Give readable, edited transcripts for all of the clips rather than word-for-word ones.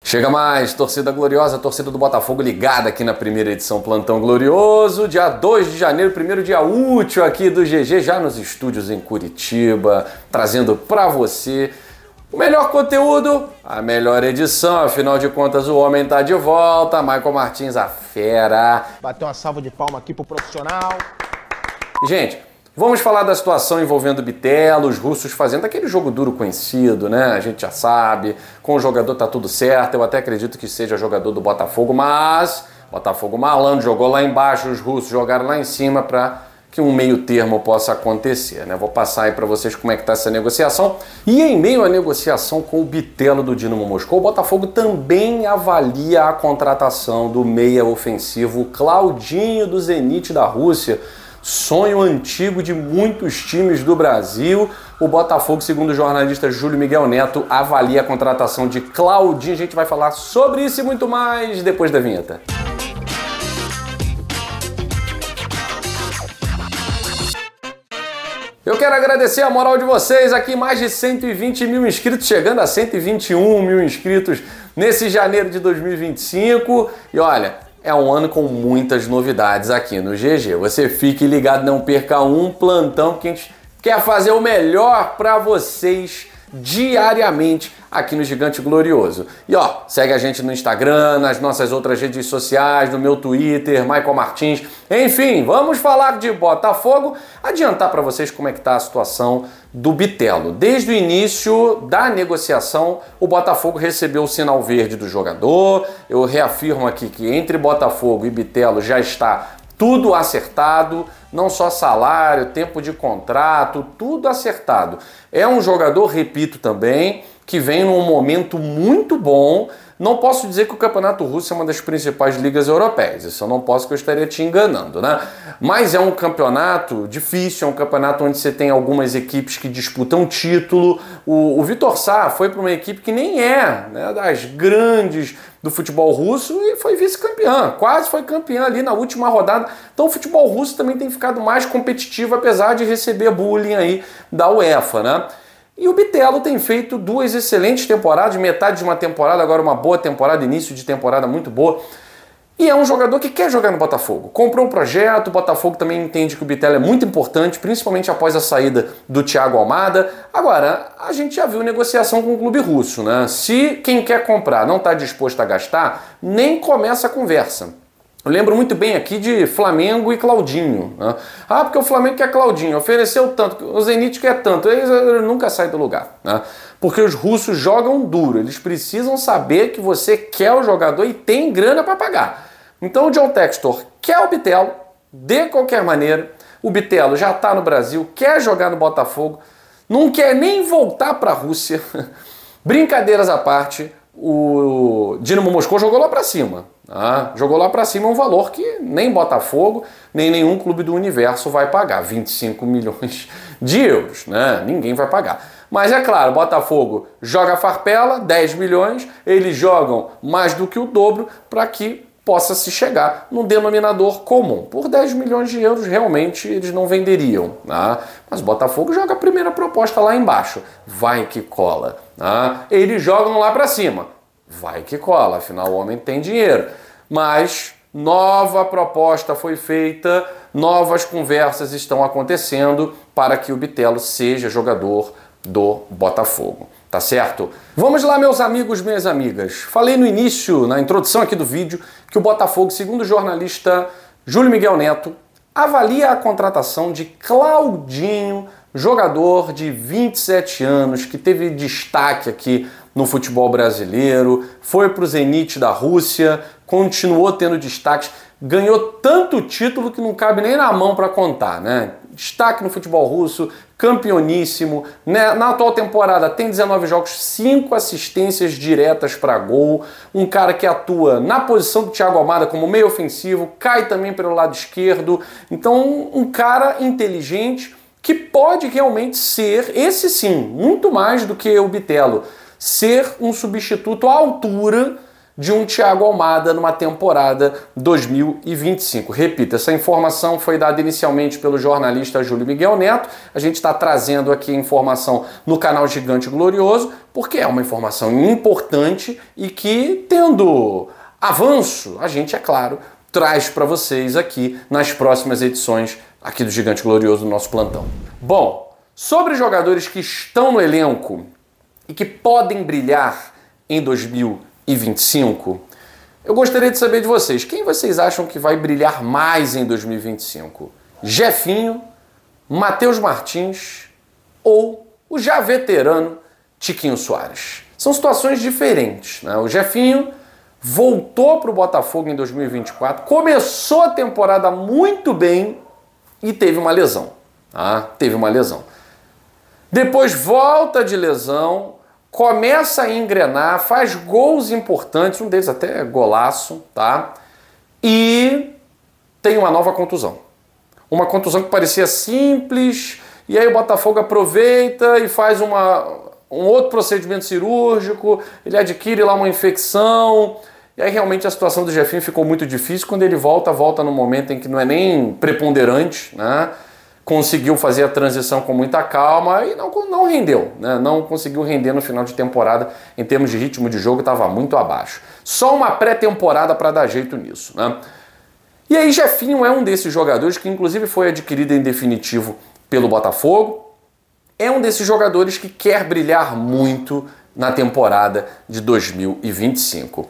Chega mais, torcida gloriosa, torcida do Botafogo ligada aqui na primeira edição Plantão Glorioso, dia 2 de janeiro, primeiro dia útil aqui do GG, já nos estúdios em Curitiba, trazendo pra você o melhor conteúdo, a melhor edição, afinal de contas o homem tá de volta, Michael Martins, a fera. Bateu uma salva de palma aqui pro profissional. Gente, vamos falar da situação envolvendo o Bitelo, os russos fazendo aquele jogo duro conhecido, né? A gente já sabe, com o jogador tá tudo certo, eu até acredito que seja jogador do Botafogo, mas Botafogo malandro, jogou lá embaixo, os russos jogaram lá em cima para que um meio termo possa acontecer, né? Vou passar aí para vocês como é que tá essa negociação. E em meio à negociação com o Bitelo do Dinamo Moscou, o Botafogo também avalia a contratação do meia ofensivo Claudinho do Zenit da Rússia, sonho antigo de muitos times do Brasil. O Botafogo, segundo o jornalista Júlio Miguel Neto, avalia a contratação de Claudinho. A gente vai falar sobre isso e muito mais depois da vinheta. Eu quero agradecer a moral de vocês aqui, mais de 120 mil inscritos, chegando a 121 mil inscritos nesse janeiro de 2025. E olha, é um ano com muitas novidades aqui no GG. Você fique ligado, não perca um plantão, porque a gente quer fazer o melhor para vocês diariamente aqui no Gigante Glorioso. E ó, segue a gente no Instagram, nas nossas outras redes sociais, no meu Twitter, Michael Martins. Enfim, vamos falar de Botafogo, adiantar para vocês como é que tá a situação do Bitelo. Desde o início da negociação, o Botafogo recebeu o sinal verde do jogador. Eu reafirmo aqui que entre Botafogo e Bitelo já está tudo acertado, não só salário, tempo de contrato, tudo acertado. É um jogador, repito também, que vem num momento muito bom. Não posso dizer que o Campeonato Russo é uma das principais ligas europeias, isso eu não posso, que eu estaria te enganando, né? Mas é um campeonato difícil, é um campeonato onde você tem algumas equipes que disputam título. O Vitor Sá foi para uma equipe que nem é, né, das grandes do futebol russo e foi vice-campeã, quase foi campeã ali na última rodada. Então o futebol russo também tem ficado mais competitivo, apesar de receber bullying aí da UEFA, né? E o Bitelo tem feito duas excelentes temporadas, metade de uma temporada, agora uma boa temporada, início de temporada muito boa. E é um jogador que quer jogar no Botafogo. Comprou um projeto, o Botafogo também entende que o Bitelo é muito importante, principalmente após a saída do Thiago Almada. Agora, a gente já viu negociação com o clube russo, né? Se quem quer comprar não está disposto a gastar, nem começa a conversa. Eu lembro muito bem aqui de Flamengo e Claudinho, né? Ah, porque o Flamengo quer Claudinho, ofereceu tanto, o Zenit quer tanto, eles nunca saem do lugar, né? Porque os russos jogam duro, eles precisam saber que você quer o jogador e tem grana para pagar. Então o John Textor quer o Bitelo, de qualquer maneira, o Bitelo já está no Brasil, quer jogar no Botafogo, não quer nem voltar para a Rússia. Brincadeiras à parte, o Dinamo Moscou jogou lá para cima. Jogou lá para cima um valor que nem Botafogo, nem nenhum clube do universo vai pagar, 25 milhões de euros, né? Ninguém vai pagar. Mas é claro, Botafogo joga farpela, 10 milhões, eles jogam mais do que o dobro para que possa se chegar num denominador comum. Por 10 milhões de euros, realmente, eles não venderiam, né? Mas Botafogo joga a primeira proposta lá embaixo, vai que cola, né? Eles jogam lá para cima, vai que cola, afinal o homem tem dinheiro. Mas nova proposta foi feita, novas conversas estão acontecendo para que o Bitelo seja jogador do Botafogo. Tá certo? Vamos lá, meus amigos, minhas amigas. Falei no início, na introdução aqui do vídeo, que o Botafogo, segundo o jornalista Júlio Miguel Neto, avalia a contratação de Claudinho, jogador de 27 anos, que teve destaque aqui no futebol brasileiro, foi para o Zenit da Rússia, continuou tendo destaques, ganhou tanto título que não cabe nem na mão para contar, né? Destaque no futebol russo, campeoníssimo, né? Na atual temporada tem 19 jogos, 5 assistências diretas para gol, um cara que atua na posição do Thiago Almada como meio ofensivo, cai também pelo lado esquerdo, então um cara inteligente que pode realmente ser, esse sim, muito mais do que o Bitelo, ser um substituto à altura de um Thiago Almada numa temporada 2025. Repito, essa informação foi dada inicialmente pelo jornalista Júlio Miguel Neto. A gente está trazendo aqui a informação no canal Gigante Glorioso, porque é uma informação importante e que, tendo avanço, a gente, é claro, traz para vocês aqui nas próximas edições aqui do Gigante Glorioso do nosso plantão. Bom, sobre jogadores que estão no elenco e que podem brilhar em 2025, eu gostaria de saber de vocês, quem vocês acham que vai brilhar mais em 2025? Jefinho, Matheus Martins ou o já veterano Tiquinho Soares? São situações diferentes, né? O Jefinho voltou para o Botafogo em 2024, começou a temporada muito bem e teve uma lesão. Teve uma lesão. Depois volta de lesão, começa a engrenar, faz gols importantes, um deles até golaço, tá? E tem uma nova contusão. Uma contusão que parecia simples, e aí o Botafogo aproveita e faz um outro procedimento cirúrgico, ele adquire lá uma infecção, e aí realmente a situação do Jefinho ficou muito difícil. Quando ele volta no momento em que não é nem preponderante, né? Conseguiu fazer a transição com muita calma e não rendeu, né? Não conseguiu render no final de temporada, em termos de ritmo de jogo, estava muito abaixo. Só uma pré-temporada para dar jeito nisso, né? E aí Jefinho é um desses jogadores que inclusive foi adquirido em definitivo pelo Botafogo, é um desses jogadores que quer brilhar muito na temporada de 2025.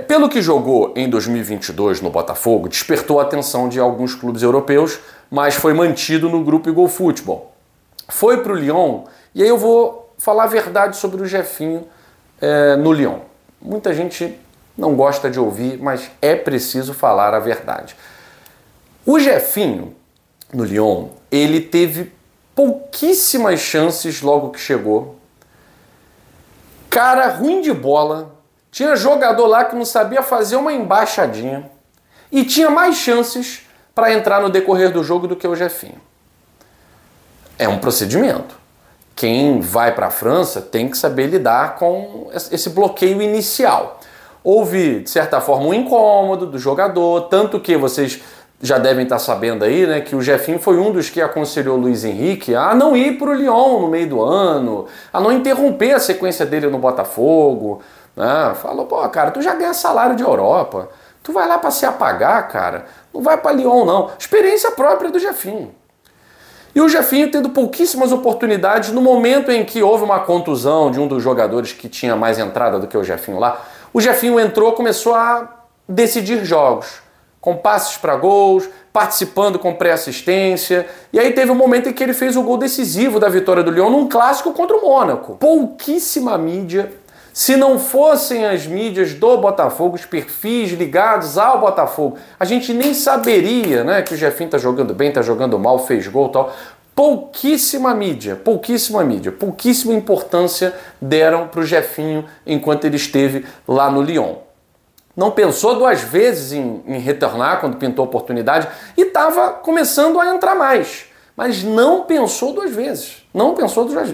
Pelo que jogou em 2022 no Botafogo, despertou a atenção de alguns clubes europeus, mas foi mantido no grupo Igol Futebol. Foi para o Lyon, e aí eu vou falar a verdade sobre o Jefinho no Lyon. Muita gente não gosta de ouvir, mas é preciso falar a verdade. O Jefinho no Lyon, ele teve pouquíssimas chances logo que chegou. Cara ruim de bola, tinha jogador lá que não sabia fazer uma embaixadinha e tinha mais chances para entrar no decorrer do jogo do que o Jefinho. É um procedimento. Quem vai para a França tem que saber lidar com esse bloqueio inicial. Houve, de certa forma, um incômodo do jogador, tanto que vocês já devem estar sabendo aí, né, que o Jefinho foi um dos que aconselhou o Luiz Henrique a não ir para o Lyon no meio do ano, a não interromper a sequência dele no Botafogo, né? Falou, pô, cara, tu já ganha salário de Europa, tu vai lá para se apagar, cara, não vai para Lyon não. Experiência própria do Jefinho. E o Jefinho tendo pouquíssimas oportunidades no momento em que houve uma contusão de um dos jogadores que tinha mais entrada do que o Jefinho lá, o Jefinho entrou, começou a decidir jogos, com passes para gols, participando com pré-assistência, e aí teve um momento em que ele fez o gol decisivo da vitória do Lyon num clássico contra o Mônaco. Pouquíssima mídia. Se não fossem as mídias do Botafogo, os perfis ligados ao Botafogo, a gente nem saberia, né, que o Jefinho tá jogando bem, tá jogando mal, fez gol e tal. Pouquíssima mídia, pouquíssima importância deram para o Jefinho enquanto ele esteve lá no Lyon. Não pensou duas vezes em retornar quando pintou a oportunidade e estava começando a entrar mais, mas não pensou duas vezes,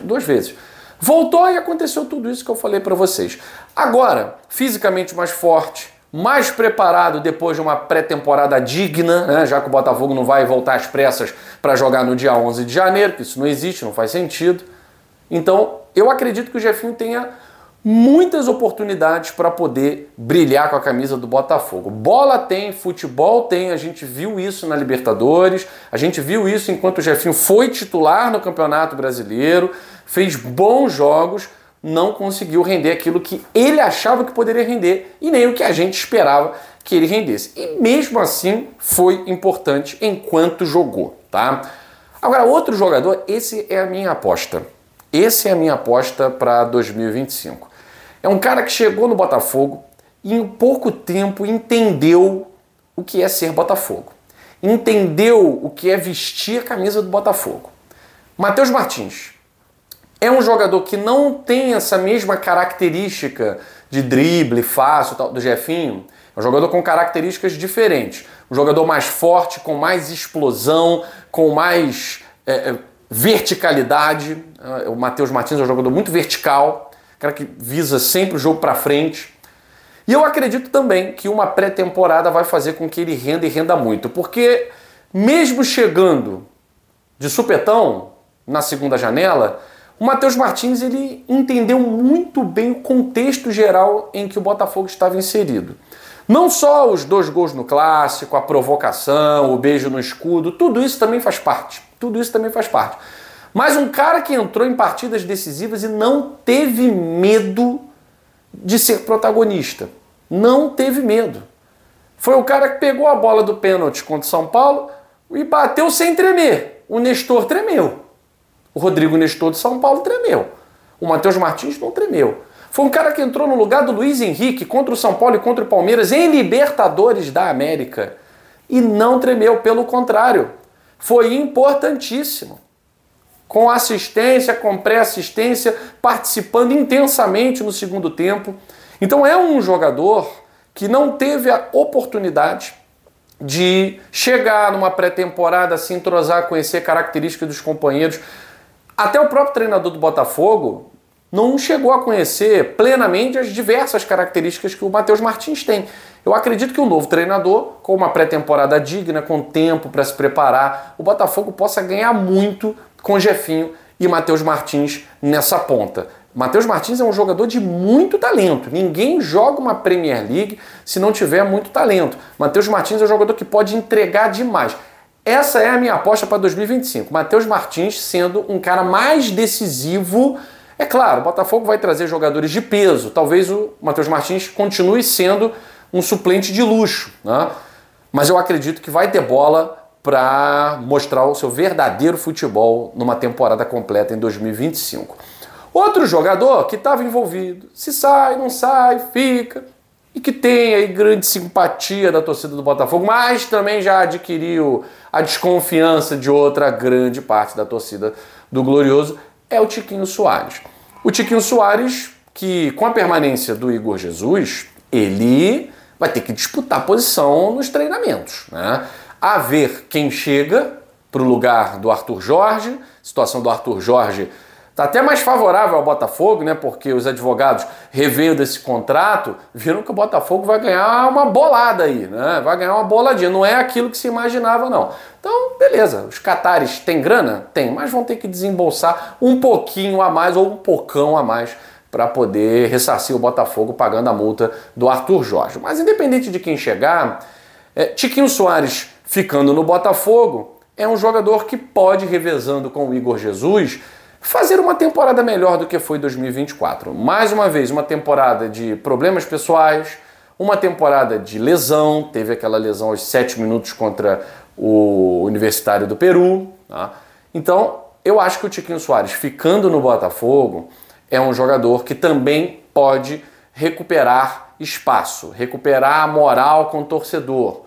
duas vezes. Voltou e aconteceu tudo isso que eu falei para vocês. Agora, fisicamente mais forte, mais preparado depois de uma pré-temporada digna, né, já que o Botafogo não vai voltar às pressas para jogar no dia 11 de janeiro, que isso não existe, não faz sentido. Então, eu acredito que o Jefinho tenha muitas oportunidades para poder brilhar com a camisa do Botafogo. Bola tem, futebol tem, a gente viu isso na Libertadores, a gente viu isso enquanto o Jefinho foi titular no Campeonato Brasileiro, fez bons jogos, não conseguiu render aquilo que ele achava que poderia render e nem o que a gente esperava que ele rendesse. E mesmo assim foi importante enquanto jogou, tá? Agora, outro jogador, esse é a minha aposta. Essa é a minha aposta para 2025. É um cara que chegou no Botafogo e em pouco tempo entendeu o que é ser Botafogo. Entendeu o que é vestir a camisa do Botafogo. Matheus Martins é um jogador que não tem essa mesma característica de drible fácil tal, do Jefinho. É um jogador com características diferentes. Um jogador mais forte, com mais explosão, com mais verticalidade. O Matheus Martins é um jogador muito vertical, cara que visa sempre o jogo para frente. E eu acredito também que uma pré-temporada vai fazer com que ele renda e renda muito, porque mesmo chegando de supetão na segunda janela, o Matheus Martins ele entendeu muito bem o contexto geral em que o Botafogo estava inserido. Não só os 2 gols no clássico, a provocação, o beijo no escudo, tudo isso também faz parte. Tudo isso também faz parte. Mas um cara que entrou em partidas decisivas e não teve medo de ser protagonista. Não teve medo. Foi o cara que pegou a bola do pênalti contra o São Paulo e bateu sem tremer. O Nestor tremeu. O Rodrigo Nestor de São Paulo tremeu. O Matheus Martins não tremeu. Foi um cara que entrou no lugar do Luiz Henrique contra o São Paulo e contra o Palmeiras em Libertadores da América. E não tremeu, pelo contrário. Foi importantíssimo. Com assistência, com pré-assistência, participando intensamente no segundo tempo. Então é um jogador que não teve a oportunidade de chegar numa pré-temporada, se entrosar, conhecer características dos companheiros. Até o próprio treinador do Botafogo não chegou a conhecer plenamente as diversas características que o Matheus Martins tem. Eu acredito que o novo treinador, com uma pré-temporada digna, com tempo para se preparar, o Botafogo possa ganhar muito com Jefinho e Matheus Martins nessa ponta. Matheus Martins é um jogador de muito talento. Ninguém joga uma Premier League se não tiver muito talento. Matheus Martins é um jogador que pode entregar demais. Essa é a minha aposta para 2025. Matheus Martins sendo um cara mais decisivo. É claro, o Botafogo vai trazer jogadores de peso. Talvez o Matheus Martins continue sendo um suplente de luxo, né? Mas eu acredito que vai ter bola para mostrar o seu verdadeiro futebol numa temporada completa em 2025. Outro jogador que estava envolvido, se sai, não sai, fica, e que tem aí grande simpatia da torcida do Botafogo, mas também já adquiriu a desconfiança de outra grande parte da torcida do Glorioso, é o Tiquinho Soares. O Tiquinho Soares, que com a permanência do Igor Jesus, ele vai ter que disputar posição nos treinamentos, né? A ver quem chega para o lugar do Arthur Jorge. A situação do Arthur Jorge está até mais favorável ao Botafogo, né? Porque os advogados revendo esse contrato, viram que o Botafogo vai ganhar uma bolada aí, né? Vai ganhar uma boladinha, não é aquilo que se imaginava, não. Então, beleza, os catares têm grana? Tem, mas vão ter que desembolsar um pouquinho a mais ou um pocão a mais para poder ressarcir o Botafogo pagando a multa do Arthur Jorge. Mas independente de quem chegar, Tiquinho Soares ficando no Botafogo é um jogador que pode, revezando com o Igor Jesus, fazer uma temporada melhor do que foi 2024. Mais uma vez, uma temporada de problemas pessoais, uma temporada de lesão, teve aquela lesão aos 7 minutos contra o Universitário do Peru, tá? Então, eu acho que o Tiquinho Soares, ficando no Botafogo, é um jogador que também pode recuperar espaço, recuperar a moral com o torcedor.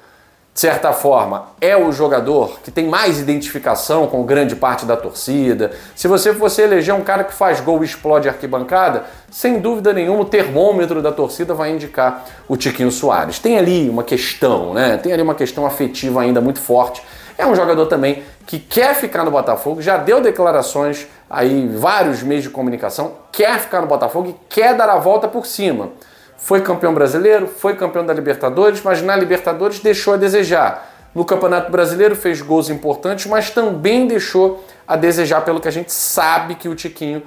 De certa forma, é o jogador que tem mais identificação com grande parte da torcida. Se você fosse eleger um cara que faz gol e explode a arquibancada, sem dúvida nenhuma o termômetro da torcida vai indicar o Tiquinho Soares. Tem ali uma questão, né? Tem ali uma questão afetiva ainda muito forte. É um jogador também que quer ficar no Botafogo, já deu declarações aí, vários meios de comunicação, quer ficar no Botafogo e quer dar a volta por cima. Foi campeão brasileiro, foi campeão da Libertadores, mas na Libertadores deixou a desejar. No Campeonato Brasileiro fez gols importantes, mas também deixou a desejar pelo que a gente sabe que o Tiquinho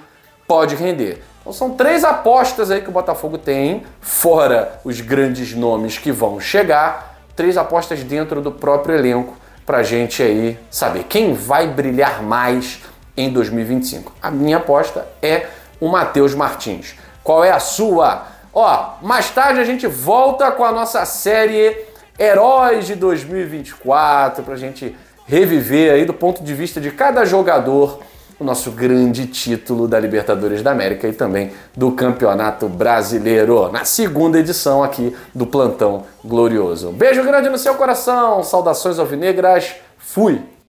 pode render. Então são 3 apostas aí que o Botafogo tem, fora os grandes nomes que vão chegar, 3 apostas dentro do próprio elenco pra gente aí saber quem vai brilhar mais em 2025. A minha aposta é o Matheus Martins. Qual é a sua? Mais tarde a gente volta com a nossa série Heróis de 2024 pra gente reviver aí do ponto de vista de cada jogador o nosso grande título da Libertadores da América e também do Campeonato Brasileiro, na segunda edição aqui do Plantão Glorioso. Beijo grande no seu coração, saudações alvinegras, fui!